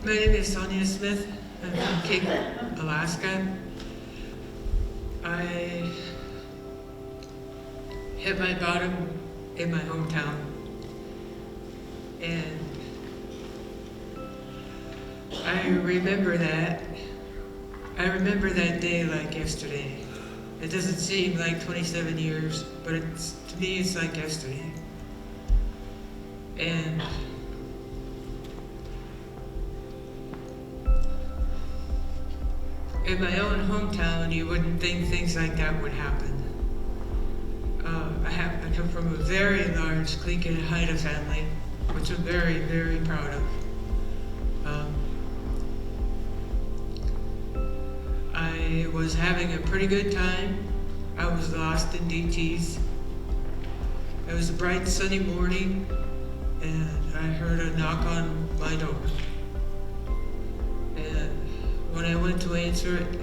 My name is Sonya S. I'm from Cape, Alaska. I hit my bottom in my hometown, and I remember that. I remember that day like yesterday. It doesn't seem like 27 years, but to me it's like yesterday. And in my own hometown, you wouldn't think things like that would happen. I come from a very large Clique and Haida family, which I'm very, very proud of. I was having a pretty good time. I was lost in DTs. It was a bright sunny morning, and I heard a knock on my door. And when I went to answer it,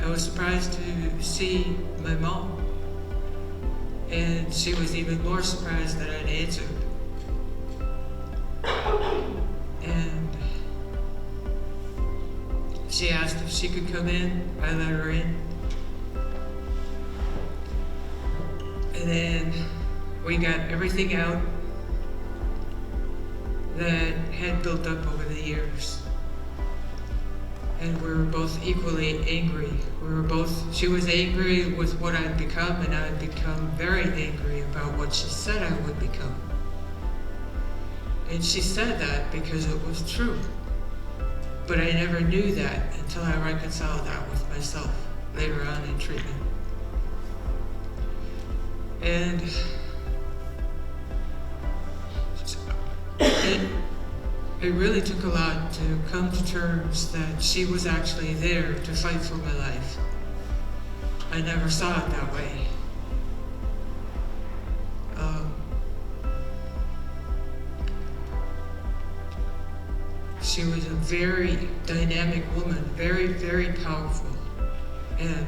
I was surprised to see my mom. And she was even more surprised that I'd answered. And she asked if she could come in. I let her in. And then we got everything out that had built up over the years. And we were both equally angry. She was angry with what I'd become, and I'd become very angry about what she said I would become. And she said that because it was true. But I never knew that until I reconciled that with myself later on in treatment. And it really took a lot to come to terms that she was actually there to fight for my life. I never saw it that way. She was a very dynamic woman, very, very powerful. And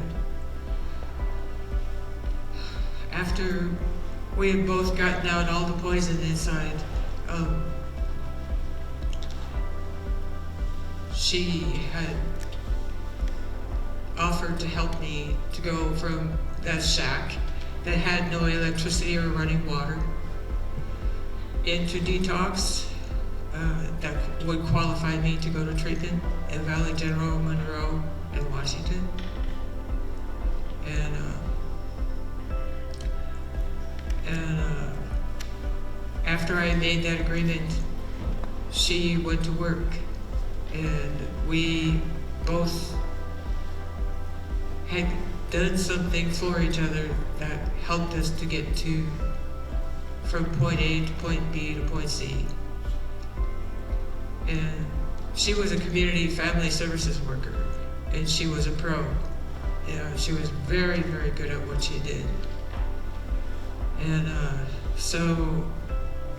after we had both gotten out all the poison inside, she had offered to help me to go from that shack that had no electricity or running water into detox that would qualify me to go to treatment in Valley General, Monroe, and Washington. And after I made that agreement, she went to work. And we both had done something for each other that helped us to get from point A to point B to point C. And she was a community family services worker, and she was a pro. She was very, very good at what she did. And so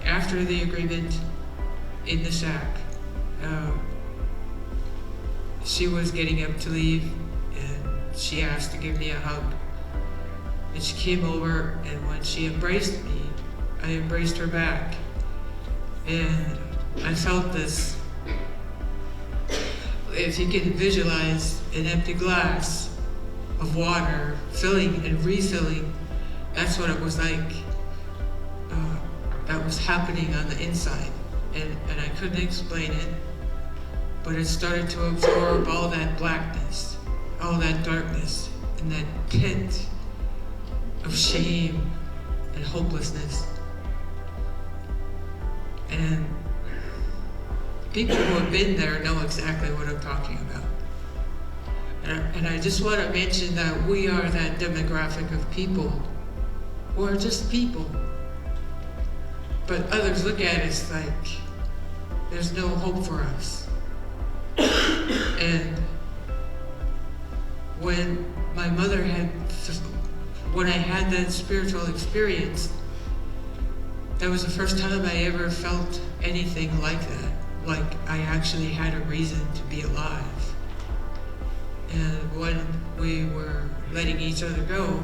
after the agreement in the shack, she was getting up to leave, and she asked to give me a hug. And she came over, and when she embraced me, I embraced her back. And I felt this, if you can visualize an empty glass of water filling and refilling, that's what it was like. That was happening on the inside. And I couldn't explain it. But it started to absorb all that blackness, all that darkness, and that pit of shame and hopelessness. And people who have been there know exactly what I'm talking about. And I just want to mention that we are that demographic of people who are just people. But others look at us like there's no hope for us. And when I had that spiritual experience, that was the first time I ever felt anything like that. Like I actually had a reason to be alive. And when we were letting each other go,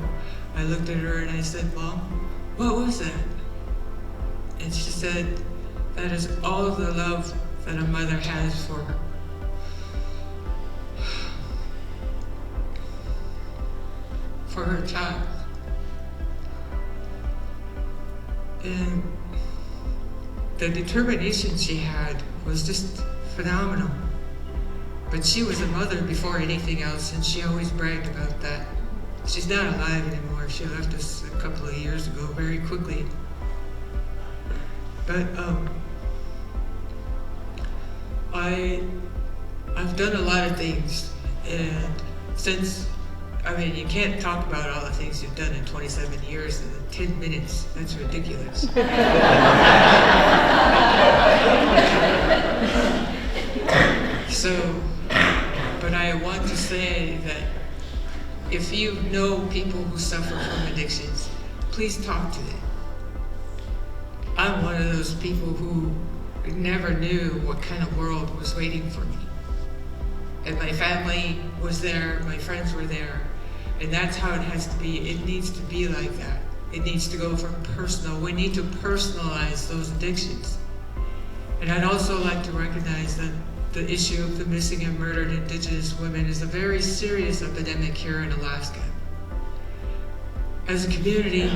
I looked at her and I said, "Mom, what was that?" And she said, "That is all of the love that a mother has for her child. And the determination she had was just phenomenal. But she was a mother before anything else, and she always bragged about that. She's not alive anymore. She left us a couple of years ago, very quickly. But I've done a lot of things, and you can't talk about all the things you've done in 27 years in 10 minutes. That's ridiculous. But I want to say that if you know people who suffer from addictions, please talk to them. I'm one of those people who never knew what kind of world was waiting for me. And my family was there, my friends were there, and that's how it has to be. It needs to be like that. It needs to go from personal. We need to personalize those addictions. And I'd also like to recognize that the issue of the missing and murdered Indigenous women is a very serious epidemic here in Alaska. As a community,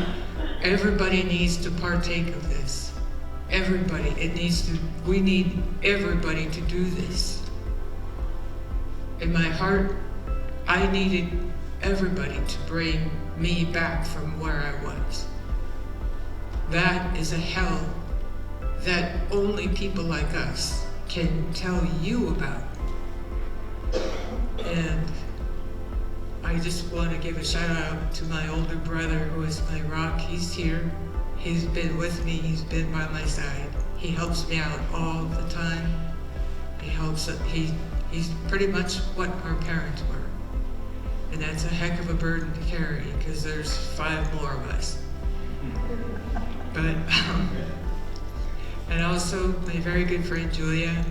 everybody needs to partake of this. Everybody. We need everybody to do this. In my heart, I needed everybody to bring me back from where I was. That is a hell that only people like us can tell you about. And I just want to give a shout out to my older brother, who is my rock. He's here. He's been with me. He's been by my side. He helps me out all the time. He's pretty much what our parents were. And that's a heck of a burden to carry, because there's 5 more of us. But, and also my very good friend Julia.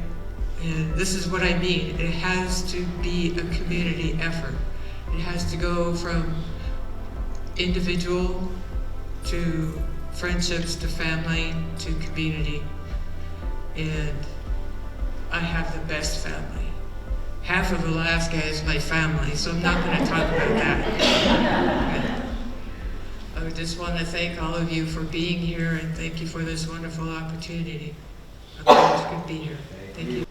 And this is what I mean. It has to be a community effort. It has to go from individual to friendships to family to community. And I have the best family. Half of Alaska is my family, so I'm not going to talk about that. I just want to thank all of you for being here, and thank you for this wonderful opportunity. I'm glad you could be here. Thank you.